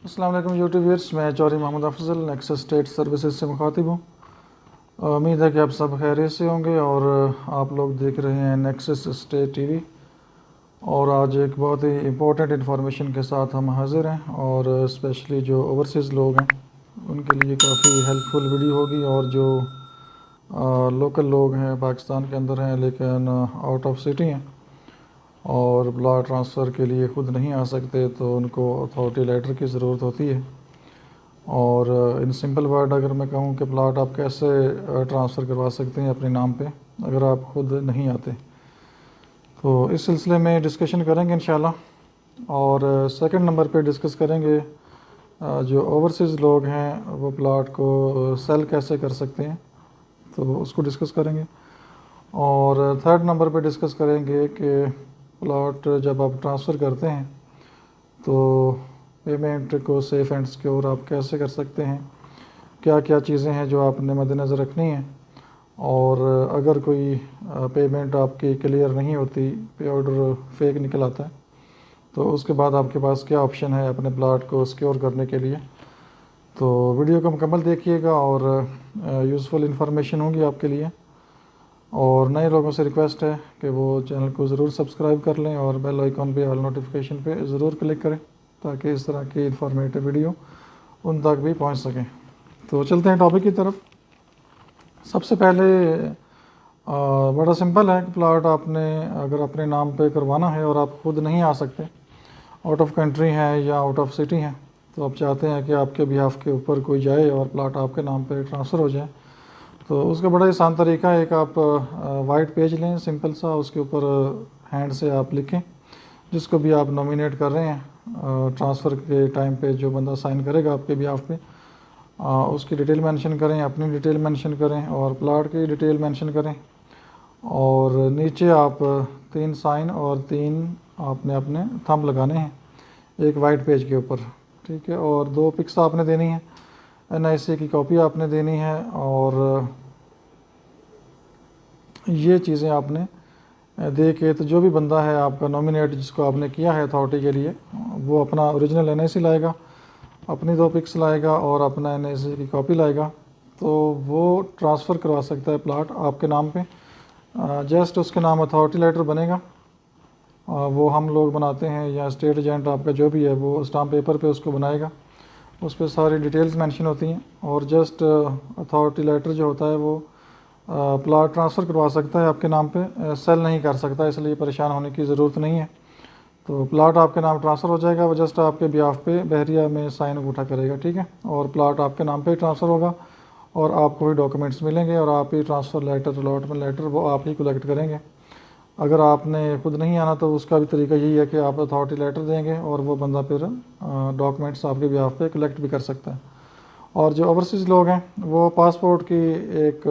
अस्सलाम वालेकुम YouTube viewers, मैं Chaudhary Mohammad Afzal Nexus State Services से मुखातिब हूँ। उम्मीद है कि आप सब खैरियत से होंगे और आप लोग देख रहे हैं नेक्सस स्टेट टीवी। और आज एक बहुत ही इम्पोर्टेंट इन्फॉर्मेशन के साथ हम हाज़िर हैं और स्पेशली जो ओवरसीज़ लोग हैं उनके लिए काफ़ी हेल्पफुल वीडियो होगी। और जो लोकल लोग हैं पाकिस्तान के अंदर हैं लेकिन आउट ऑफ सिटी हैं और प्लाट ट्रांसफ़र के लिए ख़ुद नहीं आ सकते, तो उनको अथॉरिटी लेटर की ज़रूरत होती है। और इन सिंपल वर्ड अगर मैं कहूँ कि प्लाट आप कैसे ट्रांसफ़र करवा सकते हैं अपने नाम पे अगर आप ख़ुद नहीं आते, तो इस सिलसिले में डिस्कशन करेंगे इंशाल्लाह। और सेकंड नंबर पे डिस्कस करेंगे जो ओवरसीज़ लोग हैं वो प्लाट को सेल कैसे कर सकते हैं, तो उसको डिस्कस करेंगे। और थर्ड नंबर पे डिस्कस करेंगे कि प्लॉट जब आप ट्रांसफ़र करते हैं तो पेमेंट को सेफ़ एंड सिक्योर आप कैसे कर सकते हैं, क्या क्या चीज़ें हैं जो आपने मद्देनज़र रखनी है। और अगर कोई पेमेंट आपकी क्लियर नहीं होती, पे ऑर्डर फेक निकल आता है, तो उसके बाद आपके पास क्या ऑप्शन है अपने प्लॉट को सिक्योर करने के लिए। तो वीडियो को मुकम्मल देखिएगा और यूज़फुल इन्फॉर्मेशन होगी आपके लिए। और नए लोगों से रिक्वेस्ट है कि वो चैनल को ज़रूर सब्सक्राइब कर लें और बेल आइकॉन पे ऑल नोटिफिकेशन पे ज़रूर क्लिक करें ताकि इस तरह की इन्फॉर्मेटिव वीडियो उन तक भी पहुंच सकें। तो चलते हैं टॉपिक की तरफ। सबसे पहले बड़ा सिंपल है कि प्लाट आपने अगर अपने नाम पे करवाना है और आप खुद नहीं आ सकते, आउट ऑफ कंट्री हैं या आउट ऑफ सिटी हैं, तो आप चाहते हैं कि आपके बिहाफ के ऊपर कोई जाए और प्लाट आपके नाम पे ट्रांसफ़र हो जाए, तो उसका बड़ा आसान तरीका है। एक आप वाइट पेज लें सिंपल सा, उसके ऊपर हैंड से आप लिखें जिसको भी आप नॉमिनेट कर रहे हैं ट्रांसफ़र के टाइम पे जो बंदा साइन करेगा आपके बिहाफ पे, उसकी डिटेल मेंशन करें, अपनी डिटेल मेंशन करें और प्लाट की डिटेल मेंशन करें। और नीचे आप 3 साइन और 3 आपने अपने थंब लगाने हैं एक वाइट पेज के ऊपर, ठीक है। और 2 पिक्स आपने देनी है, NIC की कॉपी आपने देनी है। और ये चीज़ें आपने दे के तो जो भी बंदा है आपका नॉमिनेट जिसको आपने किया है अथॉरिटी के लिए, वो अपना ओरिजिनल NIC लाएगा, अपनी 2 पिक्स लाएगा और अपना NIC की कॉपी लाएगा, तो वो ट्रांसफ़र करवा सकता है प्लाट आपके नाम पे। जस्ट उसके नाम अथॉरिटी लेटर बनेगा, वो हम लोग बनाते हैं या स्टेट एजेंट आपका जो भी है वो स्टाम्प पेपर पे उसको बनाएगा, उस पर सारी डिटेल्स मेंशन होती हैं। और जस्ट अथॉरिटी लेटर जो होता है वो प्लाट ट्रांसफ़र करवा सकता है आपके नाम पे, सेल नहीं कर सकता, इसलिए परेशान होने की ज़रूरत नहीं है। तो प्लाट आपके नाम ट्रांसफ़र हो जाएगा, वो जस्ट आपके बिहाफ पे बहरिया में साइन अंगूठा करेगा, ठीक है। और प्लाट आपके नाम पे ट्रांसफ़र होगा और आपको ही डॉक्यूमेंट्स मिलेंगे और आप ही ट्रांसफ़र लेटर अलॉटमेंट लेटर वो आप ही कलेक्ट करेंगे। अगर आपने खुद नहीं आना तो उसका भी तरीका यही है कि आप अथॉरिटी लेटर देंगे और वो बंदा फिर डॉक्यूमेंट्स आपके बिहाफ पे कलेक्ट भी कर सकता है। और जो ओवरसीज़ लोग हैं वो पासपोर्ट की एक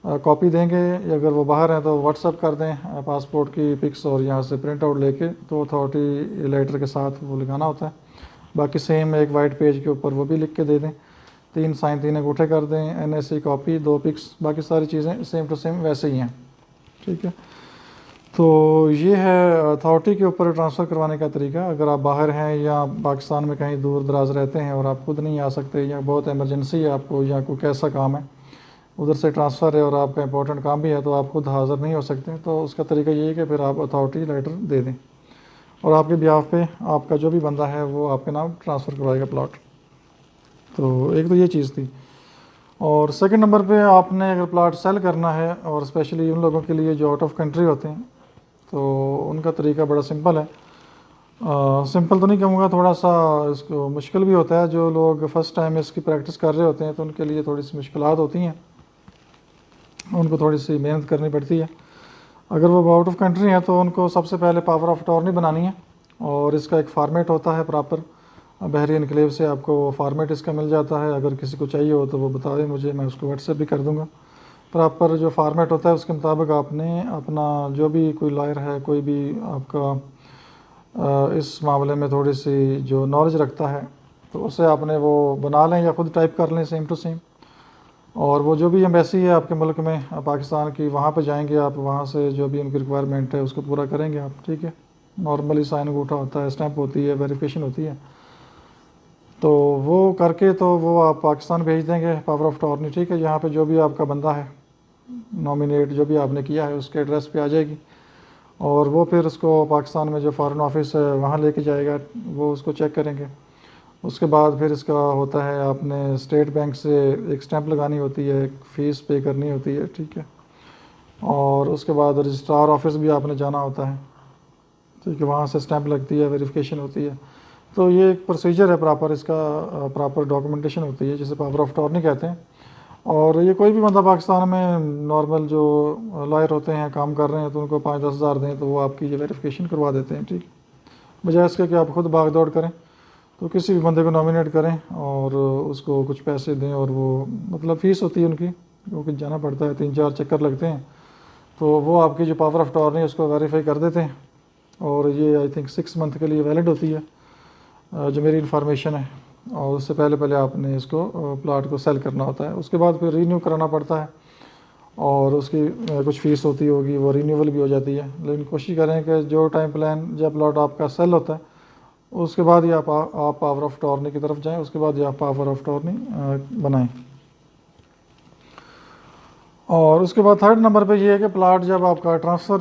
कॉपी देंगे, अगर वो बाहर हैं तो व्हाट्सअप कर दें पासपोर्ट की पिक्स और यहाँ से प्रिंट आउट लेके, तो अथॉरिटी लेटर के साथ वो लगाना होता है। बाकी सेम एक वाइट पेज के ऊपर वो भी लिख के दे दें, 3 साइन 3 अंगूठे कर दें, NIC कॉपी 2 पिक्स, बाकी सारी चीज़ें सेम टू सेम वैसे ही हैं, ठीक है। तो ये है अथॉरिटी के ऊपर ट्रांसफ़र करवाने का तरीका। अगर आप बाहर हैं या पाकिस्तान में कहीं दूर दराज रहते हैं और आप खुद नहीं आ सकते या बहुत एमरजेंसी है आपको या कोई कैसा काम है उधर से ट्रांसफ़र है और आपका इंपॉर्टेंट काम भी है तो आप खुद हाज़िर नहीं हो सकते, तो उसका तरीका ये है कि फिर आप अथॉरिटी लेटर दे दें और आपके बिहाफ पे आपका जो भी बंदा है वो आपके नाम ट्रांसफ़र करवाएगा प्लॉट। तो एक तो ये चीज़ थी। और सेकंड नंबर पे आपने अगर प्लॉट सेल करना है और स्पेशली उन लोगों के लिए जो आउट ऑफ कंट्री होते हैं, तो उनका तरीका बड़ा सिंपल है। सिंपल तो नहीं कहूँगा, थोड़ा सा इसको मुश्किल भी होता है। जो लोग फ़र्स्ट टाइम इसकी प्रैक्टिस कर रहे होते हैं तो उनके लिए थोड़ी सी मुश्किलात होती हैं, उनको थोड़ी सी मेहनत करनी पड़ती है। अगर वो आउट ऑफ कंट्री हैं तो उनको सबसे पहले पावर ऑफ अटॉर्नी बनानी है और इसका एक फ़ार्मेट होता है प्रॉपर। बहरी इनक्लेव से आपको फ़ार्मेट इसका मिल जाता है, अगर किसी को चाहिए हो तो वो बता दें मुझे, मैं उसको व्हाट्सएप भी कर दूँगा। प्रॉपर जो फ़ार्मेट होता है उसके मुताबिक आपने अपना जो भी कोई लॉयर है, कोई भी आपका इस मामले में थोड़ी सी जो नॉलेज रखता है, तो उसे आपने वो बना लें या ख़ुद टाइप कर लें सेम टू सेम। और वो जो भी एम्बेसी है आपके मुल्क में पाकिस्तान की, वहाँ पे जाएंगे आप, वहाँ से जो भी उनकी रिक्वायरमेंट है उसको पूरा करेंगे आप, ठीक है। नॉर्मली साइन अंगूठा होता है, स्टैंप होती है, वेरिफिकेशन होती है, तो वो करके तो वो आप पाकिस्तान भेज देंगे पावर ऑफ अटॉर्नी, ठीक है। यहाँ पे जो भी आपका बंदा है नॉमिनेट जो भी आपने किया है उसके एड्रेस पे आ जाएगी, और वो फिर उसको पाकिस्तान में जो फॉरेन ऑफिस है वहाँ लेके जाएगा, वो उसको चेक करेंगे। उसके बाद फिर इसका होता है आपने स्टेट बैंक से एक स्टैंप लगानी होती है, एक फ़ीस पे करनी होती है, ठीक है। और उसके बाद रजिस्ट्रार ऑफिस भी आपने जाना होता है, ठीक है, वहाँ से स्टैंप लगती है, वेरिफिकेशन होती है। तो ये एक प्रोसीजर है प्रॉपर, इसका प्रॉपर डॉक्यूमेंटेशन होती है जिसे पावर ऑफ अटॉर्नी कहते हैं। और ये कोई भी बंदा पाकिस्तान में नॉर्मल जो लॉयर होते हैं काम कर रहे हैं तो उनको 5-10 हज़ार दें तो वो आपकी ये वेरिफिकेशन करवा देते हैं, ठीक। बजाय इसके कि आप खुद भाग दौड़ करें, तो किसी भी बंदे को नॉमिनेट करें और उसको कुछ पैसे दें, और वो मतलब फ़ीस होती है उनकी, क्योंकि जाना पड़ता है, 3-4 चक्कर लगते हैं। तो वो आपकी जो पावर ऑफ अटॉर्नी है उसको वेरीफाई कर देते हैं, और ये आई थिंक 6 मंथ के लिए वैलिड होती है जो मेरी इन्फॉर्मेशन है। और उससे पहले पहले आपने इसको प्लाट को सेल करना होता है, उसके बाद फिर रीन्यू कराना पड़ता है, और उसकी कुछ फ़ीस होती होगी, वो रीन्यूअल भी हो जाती है। लेकिन कोशिश करें कि जो टाइम प्लान जब प्लाट आपका सेल होता है उसके बाद ही आप पावर ऑफ अटॉर्नी की तरफ जाएं, उसके बाद ही आप पावर ऑफ अटॉर्नी बनाएं। और उसके बाद थर्ड नंबर पे ये है कि प्लाट जब आपका ट्रांसफ़र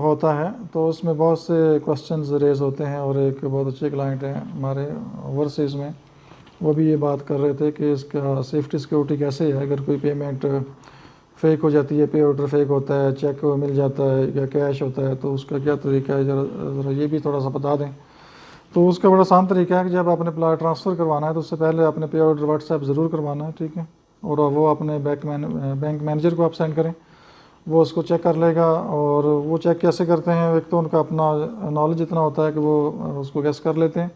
होता है तो उसमें बहुत से क्वेश्चंस रेज़ होते हैं, और एक बहुत अच्छे क्लाइंट हैं हमारे ओवरसीज़ में, वो भी ये बात कर रहे थे कि इसका सेफ्टी सिक्योरिटी कैसे है, अगर कोई पेमेंट फ़ेक हो जाती है, पे ऑर्डर फेक होता है, चेक मिल जाता है या कैश होता है, तो उसका क्या तरीका है, ज़रा ये भी थोड़ा सा बता दें। तो उसका बड़ा आसान तरीका है कि जब आपने प्लाट ट्रांसफ़र करवाना है तो उससे पहले आपने पे ऑर्डर व्हाट्सएप ज़रूर करवाना है, ठीक है। और वो अपने बैंक मैनेजर को आप सेंड करें, वो उसको चेक कर लेगा। और वो चेक कैसे करते हैं, एक तो उनका अपना नॉलेज इतना होता है कि वो उसको गेस कर लेते हैं।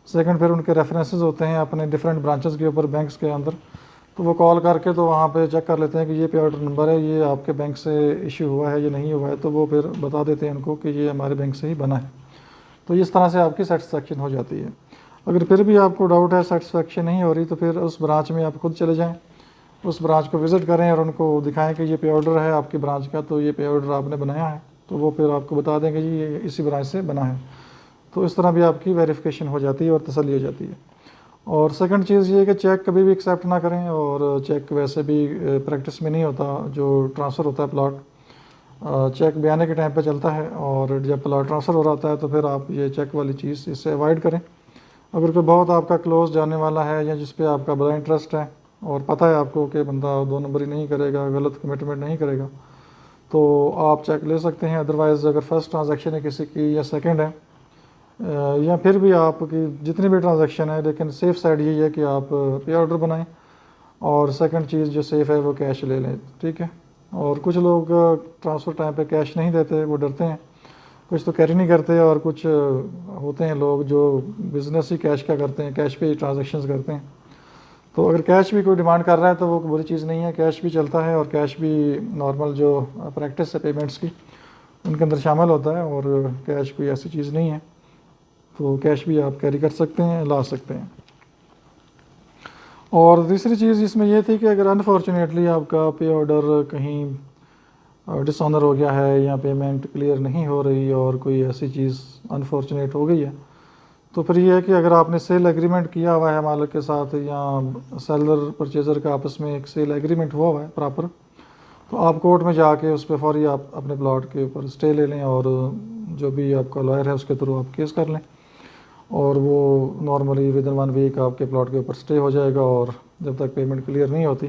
सेकंड, फिर उनके रेफरेंसेस होते हैं अपने डिफरेंट ब्रांचेस के ऊपर बैंक्स के अंदर, तो वो कॉल करके तो वहाँ पे चेक कर लेते हैं कि ये पे ऑर्डर नंबर है, ये आपके बैंक से इशू हुआ है या नहीं हुआ है, तो वो फिर बता देते हैं उनको कि ये हमारे बैंक से ही बना है। तो इस तरह से आपकी सेटिस्फेक्शन हो जाती है। अगर फिर भी आपको डाउट है, सेटिस्फेक्शन नहीं हो रही, तो फिर उस ब्रांच में आप खुद चले जाएं, उस ब्रांच को विज़िट करें और उनको दिखाएं कि ये पे ऑर्डर है आपकी ब्रांच का, तो ये पे ऑर्डर आपने बनाया है, तो वो फिर आपको बता देंगे जी ये इसी ब्रांच से बना है। तो इस तरह भी आपकी वेरिफिकेशन हो जाती है और तसल्ली हो जाती है। और सेकंड चीज़ ये है कि चेक कभी भी एक्सेप्ट ना करें, और चेक वैसे भी प्रैक्टिस में नहीं होता जो ट्रांसफ़र होता है प्लॉट, चेक बयाने के टाइम पे चलता है, और जब प्लॉट ट्रांसफ़र हो रहा है तो फिर आप ये चेक वाली चीज़ इससे अवॉइड करें। अगर कोई बहुत आपका क्लोज जाने वाला है या जिस पे आपका बड़ा इंटरेस्ट है और पता है आपको कि बंदा 2 नंबरी नहीं करेगा, गलत कमिटमेंट नहीं करेगा, तो आप चेक ले सकते हैं। अदरवाइज़ अगर फर्स्ट ट्रांजैक्शन है किसी की या सेकंड है, या फिर भी आपकी जितनी भी ट्रांजैक्शन है, लेकिन सेफ़ साइड यही है कि आप पे ऑर्डर बनाएं, और सेकंड चीज़ जो सेफ़ है वो कैश ले लें, ठीक है। और कुछ लोग ट्रांसफ़र टाइम पे कैश नहीं देते, वो डरते हैं, कुछ तो कैरी नहीं करते, और कुछ होते हैं लोग जो बिज़नेस ही कैश का करते हैं, कैश पे ही ट्रांजैक्शंस करते हैं। तो अगर कैश भी कोई डिमांड कर रहा है तो वो बुरी चीज़ नहीं है, कैश भी चलता है, और कैश भी नॉर्मल जो प्रैक्टिस है पेमेंट्स की उनके अंदर शामिल होता है, और कैश कोई ऐसी चीज़ नहीं है, तो कैश भी आप कैरी कर सकते हैं, ला सकते हैं। और तीसरी चीज़ इसमें यह थी कि अगर अनफॉर्चुनेटली आपका पे ऑर्डर कहीं डिसऑनर हो गया है या पेमेंट क्लियर नहीं हो रही और कोई ऐसी चीज़ अनफॉर्चुनेट हो गई है, तो फिर ये है कि अगर आपने सेल एग्रीमेंट किया हुआ है मालिक के साथ, या सेलर परचेज़र का आपस में एक सेल एग्रीमेंट हुआ हुआ है प्रॉपर, तो आप कोर्ट में जाके उस पर फौरी आप अपने प्लॉट के ऊपर स्टे ले लें, और जो भी आपका लॉयर है उसके थ्रू आप केस कर लें, और वो नॉर्मली विद इन 1 वीक आपके प्लॉट के ऊपर स्टे हो जाएगा, और जब तक पेमेंट क्लियर नहीं होती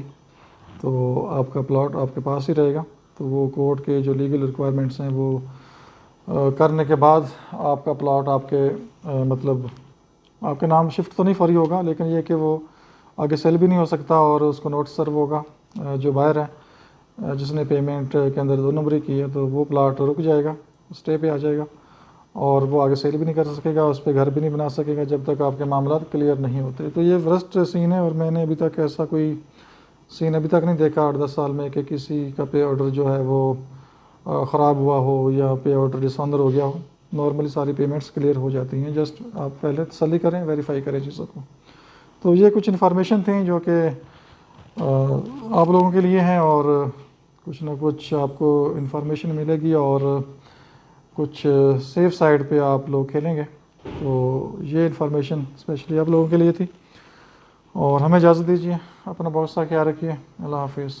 तो आपका प्लॉट आपके पास ही रहेगा। तो वो कोर्ट के जो लीगल रिक्वायरमेंट्स हैं वो करने के बाद आपका प्लॉट आपके मतलब आपके नाम शिफ्ट तो नहीं फौरी होगा, लेकिन ये कि वो आगे सेल भी नहीं हो सकता, और उसको नोटिस सर्व होगा जो बायर है जिसने पेमेंट के अंदर 2 नंबरी की है, तो वो प्लॉट रुक जाएगा, स्टे पे आ जाएगा, और वो आगे सेल भी नहीं कर सकेगा, उस पर घर भी नहीं बना सकेगा जब तक आपके मामला क्लियर नहीं होते। तो ये वर्स्ट सीन है, और मैंने अभी तक ऐसा कोई सीन अभी तक नहीं देखा 8-10 साल में कि किसी का पे ऑर्डर जो है वो ख़राब हुआ हो या पे ऑर्डर डिसऑनर हो गया हो। नॉर्मली सारी पेमेंट्स क्लियर हो जाती हैं, जस्ट आप पहले तसल्ली करें, वेरीफाई करें चीज़ों को। तो ये कुछ इन्फॉर्मेशन थी जो कि आप लोगों के लिए हैं, और कुछ ना कुछ आपको इन्फॉर्मेशन मिलेगी, और कुछ सेफ़ साइड पे आप लोग खेलेंगे। तो ये इन्फॉर्मेशन स्पेशली आप लोगों के लिए थी। और हमें इजाज़त दीजिए। अपना बहुत सा ख्याल रखिए। अल्लाह हाफिज़।